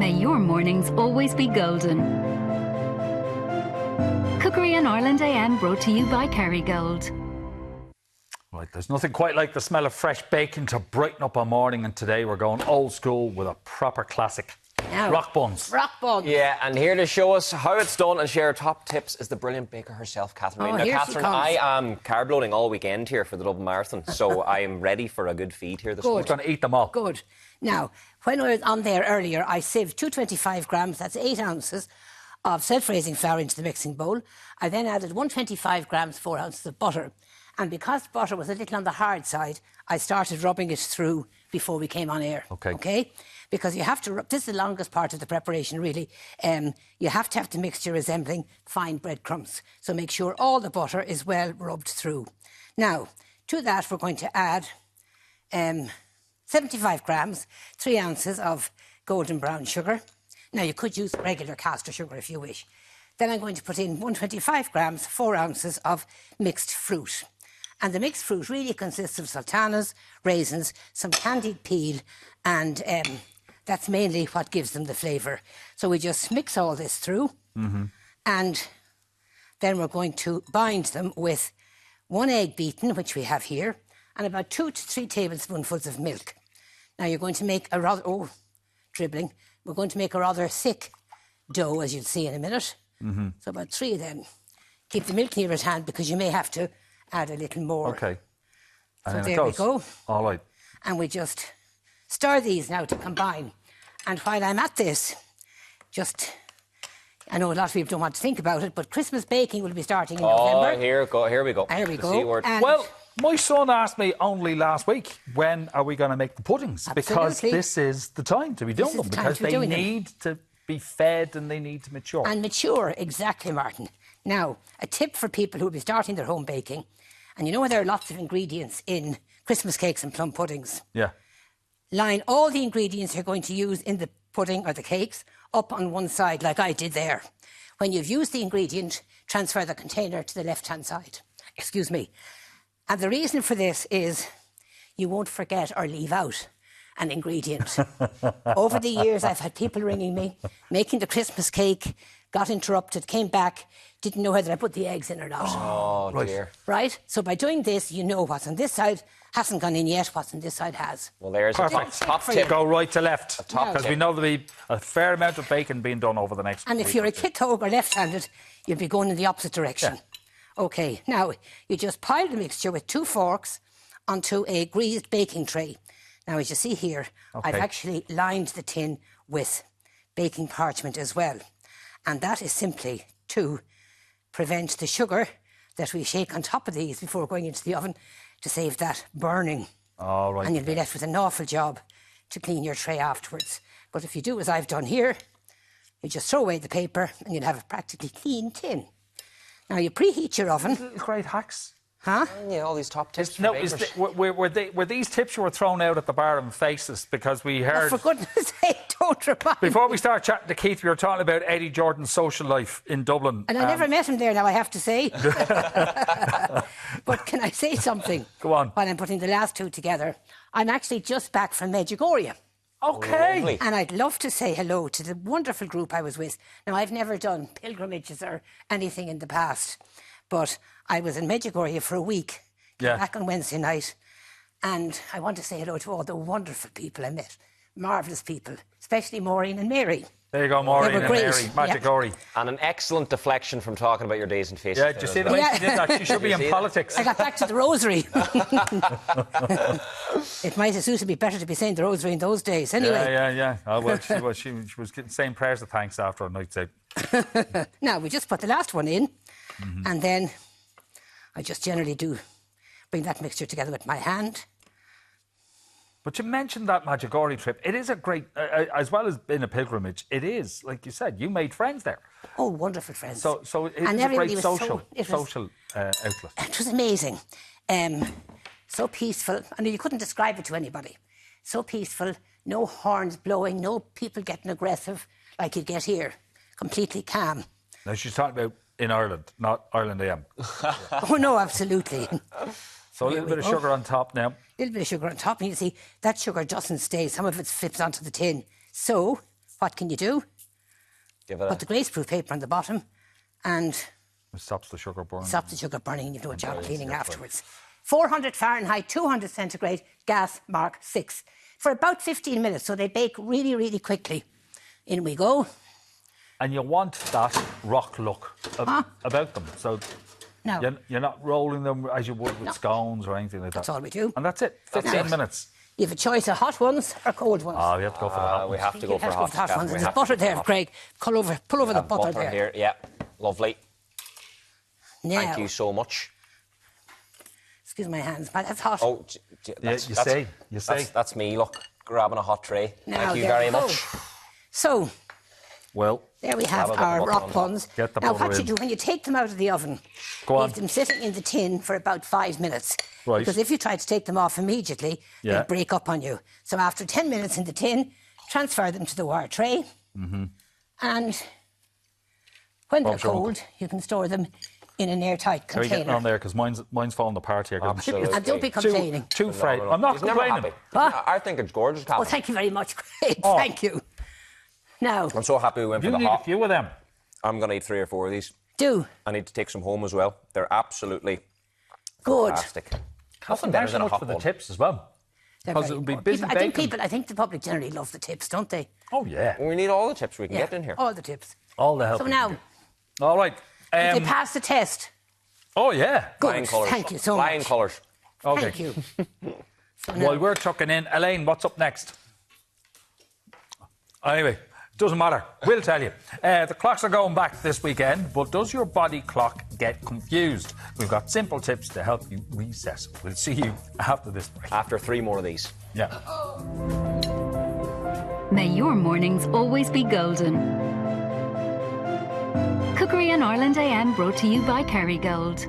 May your mornings always be golden. Cookery in Ireland AM brought to you by Kerrygold. Right, there's nothing quite like the smell of fresh bacon to brighten up our morning, and today we're going old school with a proper classic. Rock buns. Rock buns. Yeah, and here to show us how it's done and share top tips is the brilliant baker herself, Catherine. Now, Catherine, I am carb loading all weekend here for the Dublin Marathon, so I am ready for a good feed here this morning. We're going to eat them all. Good. Now, when I was on there earlier, I sieved 225 grams, that's 8 ounces, of self-raising flour into the mixing bowl. I then added 125 grams, 4 ounces of butter. And because butter was a little on the hard side, I started rubbing it through before we came on air. Okay? Because you have to rub, this is the longest part of the preparation, really. You have to have the mixture resembling fine breadcrumbs. So make sure all the butter is well rubbed through. Now, to that, we're going to add 75 grams, 3 ounces of golden brown sugar. Now, you could use regular caster sugar if you wish. Then I'm going to put in 125 grams, 4 ounces of mixed fruit. And the mixed fruit really consists of sultanas, raisins, some candied peel, and that's mainly what gives them the flavour. So we just mix all this through, and then we're going to bind them with 1 egg beaten, which we have here, and about 2 to 3 tablespoonfuls of milk. Now you're going to make a rather, we're going to make a rather thick dough, as you'll see in a minute. So about 3 of them. Keep the milk near at hand because you may have to add a little more. Okay. So And there we go. All right. And we just stir these now to combine. And while I'm at this, I know a lot of people don't want to think about it, but Christmas baking will be starting in November. Here we go. Here we The go. C word. Well, my son asked me only last week, when are we going to make the puddings? Because this is the time to be doing them, because they need to be fed and they need to mature. And mature, exactly, Martin. Now, a tip for people who will be starting their home baking, and you know there are lots of ingredients in Christmas cakes and plum puddings. Yeah. Line all the ingredients you're going to use in the pudding or the cakes up on one side, like I did there. When you've used the ingredient, transfer the container to the left-hand side. Excuse me. And the reason for this is you won't forget or leave out an ingredient. Over the years, I've had people ringing me, making the Christmas cake, got interrupted, came back, didn't know whether I put the eggs in or not. Oh, dear. Right? So by doing this, you know what's on this side hasn't gone in yet, what's on this side has. Well, there's a top tip. Go right to left, because we know there'll be a fair amount of bacon being done over the next And if you're a kid-hog or left-handed, you'll be going in the opposite direction. Yeah. OK, now, you just pile the mixture with 2 forks onto a greased baking tray. Now, as you see here, I've actually lined the tin with baking parchment as well. And that is simply to prevent the sugar that we shake on top of these before going into the oven to save that burning. All right. And you'll be left with an awful job to clean your tray afterwards. But if you do as I've done here, you just throw away the paper and you'll have a practically clean tin. Now, you preheat your oven. Great hacks. Huh? Yeah, all these top tips. No, were these tips you were thrown out at the bar and faces? Because we heard... Oh, for goodness sake, don't remind me. Before we start chatting to Keith, we were talking about Eddie Jordan's social life in Dublin. And I never met him there now, I have to say. But can I say something? Go on. While I'm putting the last 2 together, I'm actually just back from Medjugorje. OK. Lovely. And I'd love to say hello to the wonderful group I was with. Now, I've never done pilgrimages or anything in the past, but I was in Medjugorje for a week, came back on Wednesday night, and I want to say hello to all the wonderful people I met. Marvellous people, especially Maureen and Mary. There you go, Maureen and great. Mary, Medjugorje. Yeah. And an excellent deflection from talking about your days in face. Yeah, did you see the way she did that? She should be in politics. I got back to the rosary. It might have suited me better to be saying the rosary in those days, anyway. Yeah. Oh, well, she was saying prayers of thanks after a night's out. Now, we just put the last one in, and then I just generally do bring that mixture together with my hand. But you mentioned that Medjugorje trip. It is a great, as well as being a pilgrimage, it is, like you said, you made friends there. Oh, wonderful friends. So it was a great social outlet. It was amazing. So peaceful. I mean, you couldn't describe it to anybody. So peaceful, no horns blowing, no people getting aggressive like you get here. Completely calm. Now, she's talking about in Ireland, not Ireland AM. Oh, no, absolutely. So a little bit of sugar on top now. A little bit of sugar on top, and you see that sugar doesn't stay. Some of it slips onto the tin. So what can you do? Put the greaseproof paper on the bottom and... It stops the sugar burning. Stops the sugar burning and you do a job cleaning afterwards. 400 Fahrenheit, 200 centigrade, gas mark 6. For about 15 minutes, so they bake really, really quickly. In we go. And you want that rock look about them. So no. You're not rolling them as you would with scones or anything like that. That's all we do. And that's it. 15 minutes. You have a choice of hot ones or cold ones. Oh, we have to go for the hot ones. We have to go for hot ones. There's butter there, Craig. Pull over the butter there. Here. Yeah, lovely. Now, thank you so much. Excuse my hands, but that's hot. Oh, you say. That's me, look, grabbing a hot tray. Now, thank you very much. So, well, there we have our rock buns. Now, what you do when you take them out of the oven, leave them sitting in the tin for about 5 minutes. Right. Because if you try to take them off immediately, they'll break up on you. So after 10 minutes in the tin, transfer them to the wire tray. And when they're cold, you can store them in an airtight container. Are we getting on there? Because mine's falling apart here. Absolutely. And don't be complaining. Too fried. I'm not complaining. I think it's gorgeous, Catherine. Oh, thank you very much, Craig. Oh. Thank you. Now, I'm so happy we went for the hot. You need a few of them. I'm going to eat 3 or 4 of these. Do. I need to take some home as well. They're absolutely good. Fantastic. Nothing better than a hot for the tips as well. Because it would be busy baking. I think the public generally love the tips, don't they? Oh, yeah. We need all the tips we can get in here. All the tips. All the help. So now... All right. Did they pass the test? Oh, yeah. Good. Thank you so much. Flying colours. Okay. Thank you. So while we're chucking in, Elaine, what's up next? Anyway, doesn't matter. We'll tell you. The clocks are going back this weekend, but does your body clock get confused? We've got simple tips to help you reset. We'll see you after this break. After 3 more of these. Yeah. May your mornings always be golden. Cookery in Ireland AM brought to you by Kerrygold.